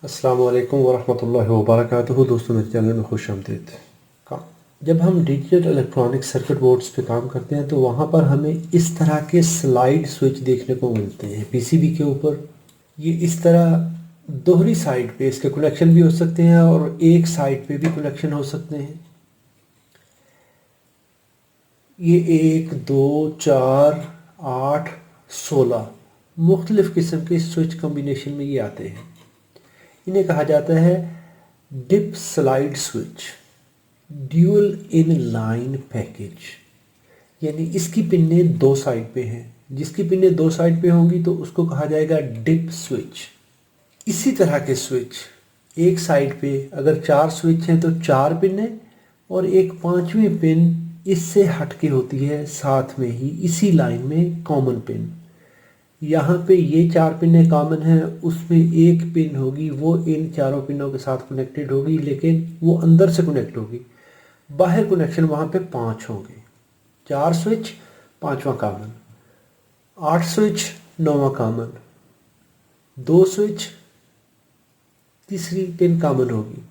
अस्सलाम वालेकुम वरहमतुल्लाहि वबरकातुहू। दोस्तों, मेरे चैनल में खुश आमदीद। का जब हम डिजिटल इलेक्ट्रॉनिक सर्किट बोर्ड्स पे काम करते हैं तो वहाँ पर हमें इस तरह के स्लाइड स्विच देखने को मिलते हैं पीसीबी के ऊपर। ये इस तरह दोहरी साइड पे इसके कनेक्शन भी हो सकते हैं और एक साइड पे भी कनेक्शन हो सकते हैं। ये 1, 2, 4, 8, 16 मुख्तलिफ़ किस्म के स्विच कम्बिनेशन में ये आते हैं। इन्हें कहा जाता है dip slide switch, dual in line package. यानी इसकी पिनें दो साइड पे हैं। जिसकी पिनें दो साइड पे होंगी तो उसको कहा जाएगा डिप स्विच। इसी तरह के स्विच एक साइड पे अगर चार स्विच हैं तो चार पिनें और एक पांचवी पिन इससे हटके होती है साथ में ही इसी लाइन में कॉमन पिन। यहाँ पे ये चार पिनें कॉमन हैं, उसमें एक पिन होगी वो इन चारों पिनों के साथ कनेक्टेड होगी, लेकिन वो अंदर से कनेक्ट होगी। बाहर कनेक्शन वहाँ पे 5 होंगे। 4 स्विच, पांचवा कॉमन। 8 स्विच, नौवां कॉमन। 2 स्विच, तीसरी पिन कॉमन होगी।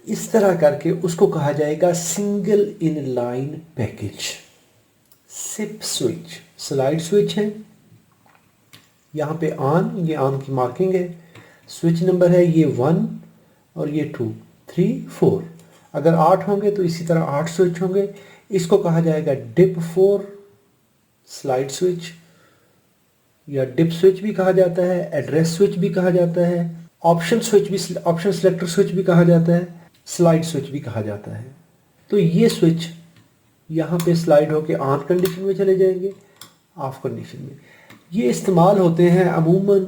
इस तरह करके उसको कहा जाएगा single in line package. SIP switch slide switch है। यहाँ पे ऑन, ये ऑन की मार्किंग है। स्विच नंबर है ये 1 और ये 2, 3, 4। अगर 8 होंगे तो इसी तरह 8 स्विच होंगे। इसको कहा जाएगा डिप 4 स्लाइड स्विच, या डिप स्विच भी कहा जाता है, एड्रेस स्विच भी कहा जाता है, ऑप्शन स्विच भी, ऑप्शन सेलेक्टर स्विच भी कहा जाता है, स्लाइड स्विच भी कहा जाता है। तो ये स्विच यहाँ पे स्लाइड होके ऑन कंडीशन में चले जाएंगे, ऑफ कंडीशन में। ये इस्तेमाल होते हैं अमूमन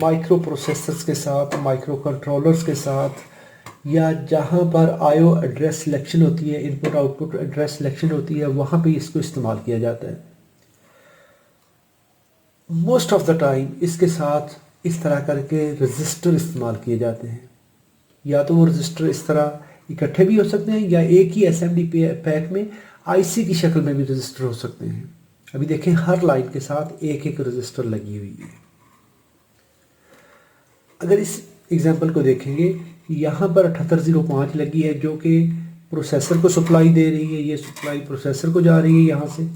माइक्रो प्रोसेसर्स के साथ, माइक्रो कंट्रोलर्स के साथ, या जहाँ पर आईओ एड्रेस सिलेक्शन होती है, इनपुट आउटपुट एड्रेस सिलेक्शन होती है, वहाँ पे इसको इस्तेमाल किया जाता है। मोस्ट ऑफ द टाइम इसके साथ इस तरह करके रजिस्टर इस्तेमाल किए जाते हैं। या तो वो रजिस्टर इस तरह इकट्ठे भी हो सकते हैं या एक ही एसएमडी पैक में आईसी की शक्ल में भी रजिस्टर हो सकते हैं। अभी देखें, हर लाइन के साथ एक एक रजिस्टर लगी हुई है। अगर इस एग्जांपल को देखेंगे, यहाँ पर 7805 लगी है जो कि प्रोसेसर को सप्लाई दे रही है। ये सप्लाई प्रोसेसर को जा रही है, यहाँ से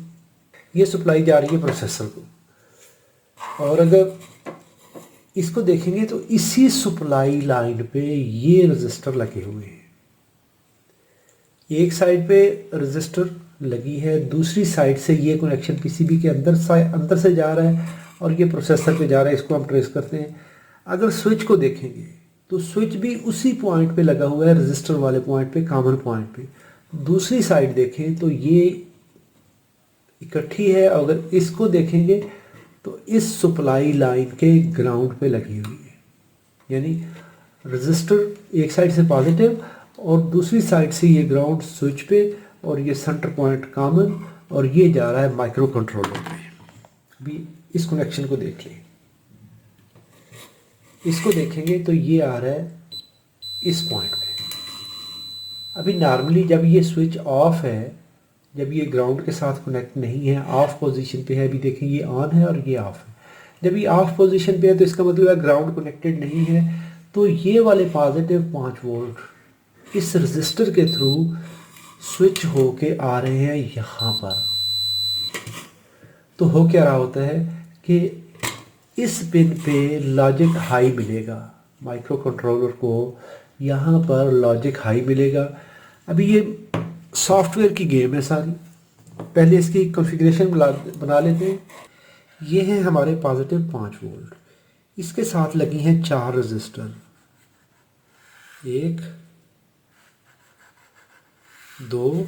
ये सप्लाई जा रही है प्रोसेसर को। और अगर इसको देखेंगे तो इसी सप्लाई लाइन पे ये रजिस्टर लगे हुए हैं। एक साइड पे रजिस्टर लगी है, दूसरी साइड से ये कनेक्शन पीसीबी के अंदर से जा रहा है और ये प्रोसेसर पे जा रहा है। इसको हम ट्रेस करते हैं। अगर स्विच को देखेंगे तो स्विच भी उसी पॉइंट पे लगा हुआ है, रजिस्टर वाले पॉइंट पे, कॉमन पॉइंट पे। दूसरी साइड देखें तो ये इकट्ठी है। अगर इसको देखेंगे तो इस सप्लाई लाइन के ग्राउंड पे लगी हुई है। यानी रजिस्टर एक साइड से पॉजिटिव और दूसरी साइड से ये ग्राउंड स्विच पे, और ये सेंटर पॉइंट कॉमन, और ये जा रहा है माइक्रो कंट्रोलर में। अभी इस कनेक्शन को देख लें। इसको देखेंगे तो ये आ रहा है इस पॉइंट पे। अभी नॉर्मली जब ये स्विच ऑफ है, जब ये ग्राउंड के साथ कनेक्ट नहीं है, ऑफ पोजीशन पे है। अभी देखें, ये ऑन है और ये ऑफ है। जब ये ऑफ पोजीशन पे है तो इसका मतलब है ग्राउंड कनेक्टेड नहीं है। तो ये वाले पॉजिटिव 5 वोल्ट इस रजिस्टर के थ्रू स्विच होके आ रहे हैं यहाँ पर। तो हो क्या रहा होता है कि इस पिन पे लॉजिक हाई मिलेगा, माइक्रो कंट्रोलर को यहाँ पर लॉजिक हाई मिलेगा। अभी ये सॉफ्टवेयर की गेम है सारी। पहले इसकी कॉन्फ़िगरेशन बना लेते हैं। ये हैं हमारे पॉजिटिव 5 वोल्ट। इसके साथ लगी हैं 4 रजिस्टर, 1, 2,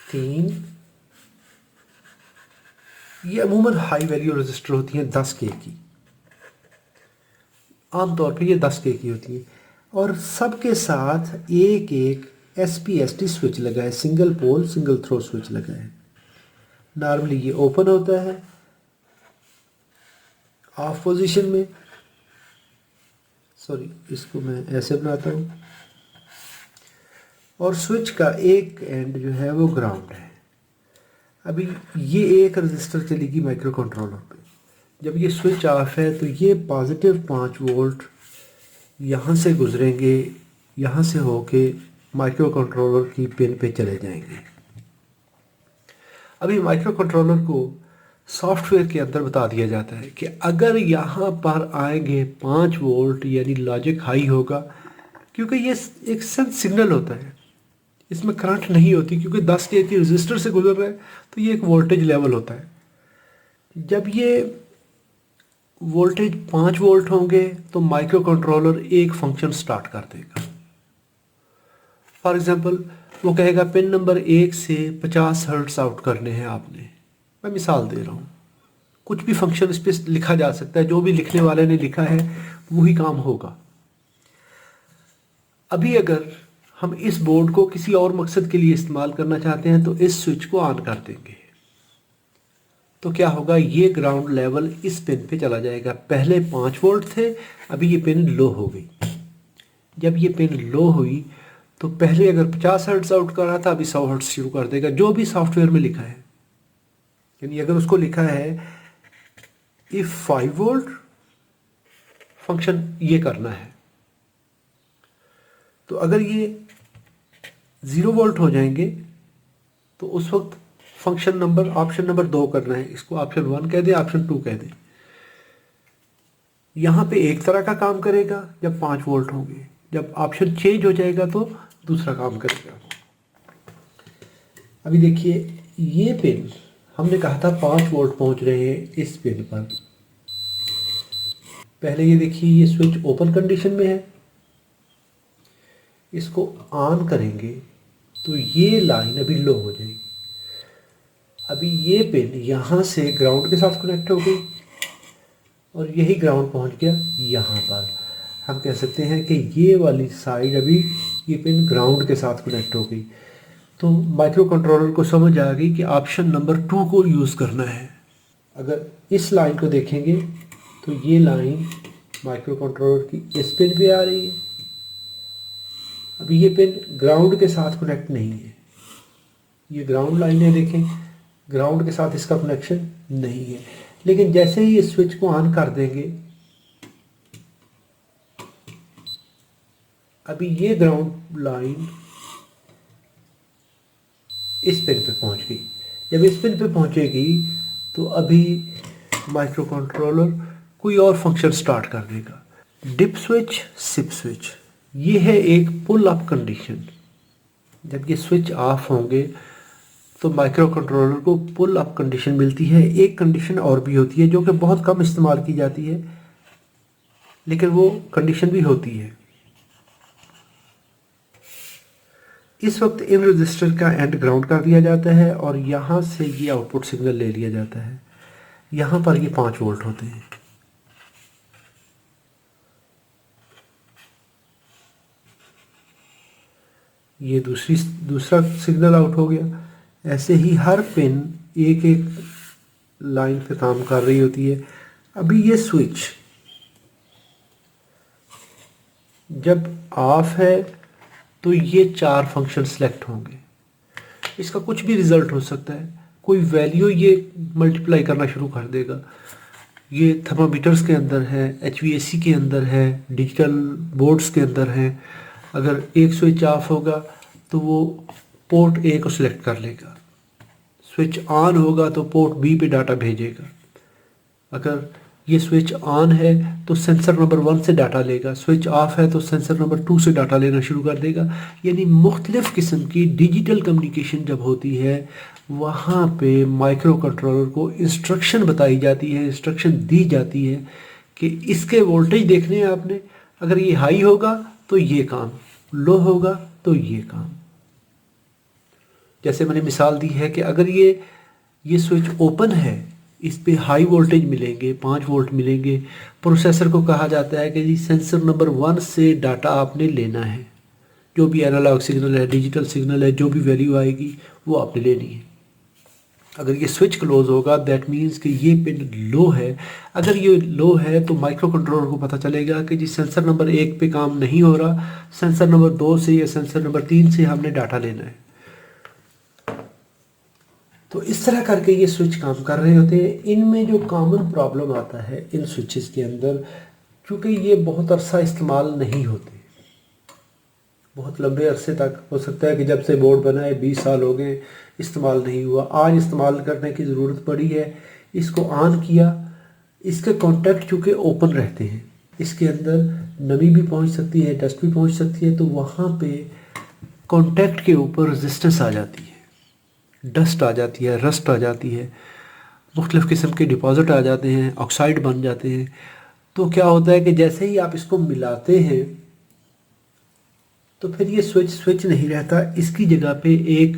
3। ये अमूमन हाई वैल्यू रजिस्टर होती हैं 10K की। आमतौर पे ये 10K की होती है। और सबके साथ एक एक SPST स्विच लगा है, single pole single throw switch लगा है। नॉर्मली ये ओपन होता है ऑफ पोजीशन में। सॉरी, इसको मैं ऐसे बनाता हूँ। और स्विच का एक एंड जो है वो ग्राउंड है। अभी ये एक रजिस्टर चलेगी माइक्रो कंट्रोलर पे, जब ये स्विच ऑफ है तो ये पॉजिटिव 5 वोल्ट यहाँ से गुजरेंगे, यहाँ से होके माइक्रो कंट्रोलर की पिन पे चले जाएंगे। अभी माइक्रो कंट्रोलर को सॉफ्टवेयर के अंदर बता दिया जाता है कि अगर यहाँ पर आएंगे 5 वोल्ट यानी लॉजिक हाई होगा, क्योंकि ये एक सेंस सिग्नल होता है, इसमें करंट नहीं होती क्योंकि 10 के रजिस्टर से गुजर रहा है, तो ये एक वोल्टेज लेवल होता है। जब ये वोल्टेज 5 वोल्ट होंगे तो माइक्रो कंट्रोलर एक फंक्शन स्टार्ट कर देगा। फॉर एग्जांपल वो कहेगा पिन नंबर 1 से 50 हर्ट्ज आउट करने हैं आपने। मैं मिसाल दे रहा हूँ, कुछ भी फंक्शन इस पर लिखा जा सकता है, जो भी लिखने वाले ने लिखा है वही काम होगा। अभी अगर हम इस बोर्ड को किसी और मकसद के लिए इस्तेमाल करना चाहते हैं तो इस स्विच को ऑन कर देंगे, तो क्या होगा, ये ग्राउंड लेवल इस पिन पे चला जाएगा। पहले 5 वोल्ट थे, अभी ये पिन लो हो गई। जब ये पिन लो हुई तो पहले अगर 50 हर्ट्ज आउट कर रहा था, अभी 100 हर्ट्ज शुरू कर देगा, जो भी सॉफ्टवेयर में लिखा है। यानी अगर उसको लिखा है इफ 5 वोल्ट फंक्शन ये करना है, तो अगर ये 0 वोल्ट हो जाएंगे तो उस वक्त फंक्शन नंबर ऑप्शन नंबर 2 करना है। इसको ऑप्शन 1 कह दे, ऑप्शन 2 कह दे। यहाँ पे एक तरह का काम करेगा जब 5 वोल्ट होंगे, जब ऑप्शन चेंज हो जाएगा तो दूसरा काम करेगा। अभी देखिए ये पिन हमने कहा था 5 वोल्ट पहुंच रहे हैं इस पिन पर। पहले ये देखिए ये स्विच ओपन कंडीशन में है, इसको ऑन करेंगे तो ये लाइन अभी लो हो जाएगी। अभी ये पिन यहाँ से ग्राउंड के साथ कनेक्ट हो गई और यही ग्राउंड पहुँच गया यहाँ पर। हम कह सकते हैं कि ये वाली साइड अभी ये पिन ग्राउंड के साथ कनेक्ट हो गई। तो माइक्रो कंट्रोलर को समझ आ गई कि ऑप्शन नंबर 2 को यूज़ करना है। अगर इस लाइन को देखेंगे तो ये लाइन माइक्रो कंट्रोलर की इस पिन पे आ रही है। अभी ये पिन ग्राउंड के साथ कनेक्ट नहीं है, ये ग्राउंड लाइन है, देखें ग्राउंड के साथ इसका कनेक्शन नहीं है। लेकिन जैसे ही इस स्विच को ऑन कर देंगे, अभी ये ग्राउंड लाइन इस पिन पे पहुंच गई। जब इस पिन पे पहुंचेगी तो अभी माइक्रो कंट्रोलर कोई और फंक्शन स्टार्ट कर देगा। डिप स्विच, सिप स्विच, ये है एक पुल अप कंडीशन। जब ये स्विच ऑफ होंगे तो माइक्रो कंट्रोलर को पुल अप कंडीशन मिलती है। एक कंडीशन और भी होती है जो कि बहुत कम इस्तेमाल की जाती है, लेकिन वो कंडीशन भी होती है। इस वक्त इन रजिस्टर का एंड ग्राउंड कर दिया जाता है और यहाँ से ये आउटपुट सिग्नल ले लिया जाता है। यहाँ पर ये 5 वोल्ट होते हैं। ये दूसरा सिग्नल आउट हो गया। ऐसे ही हर पिन एक एक लाइन पे काम कर रही होती है। अभी ये स्विच जब ऑफ है तो ये 4 फंक्शन सेलेक्ट होंगे। इसका कुछ भी रिजल्ट हो सकता है, कोई वैल्यू ये मल्टीप्लाई करना शुरू कर देगा। ये थर्मामीटर्स के अंदर है, HVAC के अंदर है, डिजिटल बोर्ड्स के अंदर है। अगर एक स्विच ऑफ होगा तो वो पोर्ट A को सिलेक्ट कर लेगा, स्विच ऑन होगा तो पोर्ट B पे डाटा भेजेगा। अगर ये स्विच ऑन है तो सेंसर नंबर 1 से डाटा लेगा, स्विच ऑफ है तो सेंसर नंबर 2 से डाटा लेना शुरू कर देगा। यानी मुख्तलिफ़ किस्म की डिजिटल कम्युनिकेशन जब होती है, वहाँ पे माइक्रो कंट्रोलर को इंस्ट्रक्शन बताई जाती है, इंस्ट्रक्शन दी जाती है कि इसके वोल्टेज देखने हैं आपने, अगर ये हाई होगा तो ये काम, लो होगा तो ये काम। जैसे मैंने मिसाल दी है कि अगर ये स्विच ओपन है, इस पे हाई वोल्टेज मिलेंगे, 5 वोल्ट मिलेंगे। प्रोसेसर को कहा जाता है कि जी सेंसर नंबर 1 से डाटा आपने लेना है, जो भी एनालॉग सिग्नल है, डिजिटल सिग्नल है, जो भी वैल्यू आएगी वो आपने लेनी है। अगर ये स्विच क्लोज होगा दैट मीन्स कि ये पिन लो है। अगर ये लो है तो माइक्रो कंट्रोलर को पता चलेगा कि जी सेंसर नंबर 1 पे काम नहीं हो रहा, सेंसर नंबर 2 से या सेंसर नंबर 3 से हमने डाटा लेना है। तो इस तरह करके ये स्विच काम कर रहे होते हैं। इनमें जो कॉमन प्रॉब्लम आता है इन स्विचेस के अंदर, क्योंकि ये बहुत अरसा इस्तेमाल नहीं होते, बहुत लंबे अरसे तक हो सकता है कि जब से बोर्ड बना है 20 साल हो गए, इस्तेमाल नहीं हुआ, आज इस्तेमाल करने की ज़रूरत पड़ी है, इसको ऑन किया, इसके कॉन्टैक्ट चूँकि ओपन रहते हैं, इसके अंदर नमी भी पहुंच सकती है, डस्ट भी पहुंच सकती है, तो वहाँ पे कॉन्टैक्ट के ऊपर रेजिस्टेंस आ जाती है, डस्ट आ जाती है, रस्ट आ जाती है, मुख्तलिफ़ किस्म के डिपॉज़िट आ जाते हैं, ऑक्साइड बन जाते हैं। तो क्या होता है कि जैसे ही आप इसको मिलाते हैं तो फिर ये स्विच नहीं रहता, इसकी जगह पे एक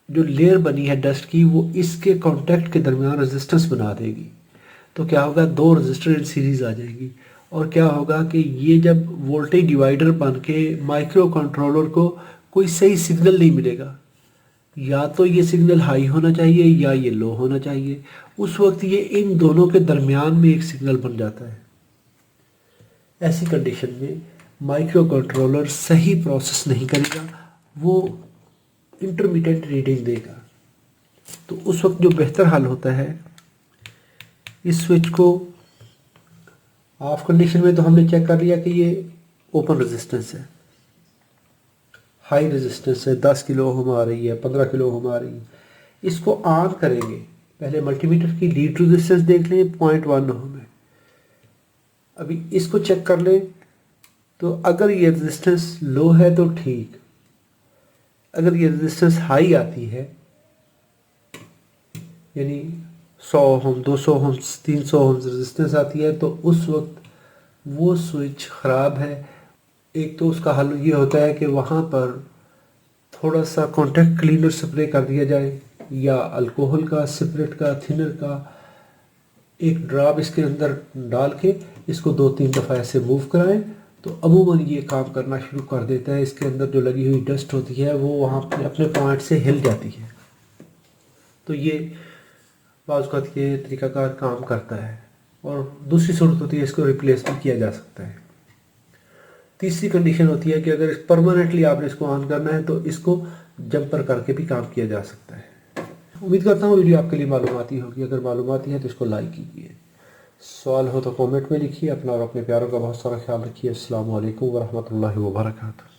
जो लेयर बनी है डस्ट की वो इसके कॉन्टैक्ट के दरमियान रेजिस्टेंस बना देगी। तो क्या होगा, दो रेजिस्टर इन सीरीज़ आ जाएंगी, और क्या होगा कि ये जब वोल्टेज डिवाइडर बन के माइक्रो कंट्रोलर को कोई सही सिग्नल नहीं मिलेगा, या तो ये सिग्नल हाई होना चाहिए या ये लो होना चाहिए, उस वक्त ये इन दोनों के दरमियान में एक सिग्नल बन जाता है। ऐसी कंडीशन में माइक्रो कंट्रोलर सही प्रोसेस नहीं करेगा, वो इंटरमीडिएट रीडिंग देगा। तो उस वक्त जो बेहतर हल होता है, इस स्विच को ऑफ कंडीशन में तो हमने चेक कर लिया कि ये ओपन रेजिस्टेंस है, हाई रेजिस्टेंस है, 10 किलो ओम आ रही है, 15 किलो ओम आ रही है। इसको ऑन करेंगे, पहले मल्टीमीटर की लीड रेजिस्टेंस देख लें, 0.1 ओम है। अभी इसको चेक कर लें, तो अगर ये रेजिस्टेंस लो है तो ठीक, अगर ये रेजिस्टेंस हाई आती है, यानी 100 ओम, 200 ओम, 300 ओम रेजिस्टेंस आती है, तो उस वक्त वो स्विच ख़राब है। एक तो उसका हल ये होता है कि वहाँ पर थोड़ा सा कॉन्टैक्ट क्लीनर स्प्रे कर दिया जाए, या अल्कोहल का, स्पिरिट का, थिनर का एक ड्रॉप इसके अंदर डाल के इसको 2-3 दफ़ा ऐसे मूव कराएं, तो अमूमन ये काम करना शुरू कर देता है। इसके अंदर जो लगी हुई डस्ट होती है वो वहाँ अपने पॉइंट से हिल जाती है। तो ये बाज़ औक़ात ये तरीक़ाकार काम करता है। और दूसरी सूरत होती है, इसको रिप्लेस भी किया जा सकता है। तीसरी कंडीशन होती है कि अगर परमानेंटली आपने इसको ऑन करना है तो इसको जंपर करके भी काम किया जा सकता है। उम्मीद करता हूँ वीडियो आपके लिए मालूमाती होगी। अगर मालूमाती है तो इसको लाइक कीजिए, सवाल हो तो कमेंट में लिखिए। अपना और अपने प्यारों का बहुत सारा ख्याल रखिए। अस्सलामु अलैकुम वरहमतुल्लाहि वबरकातुहू।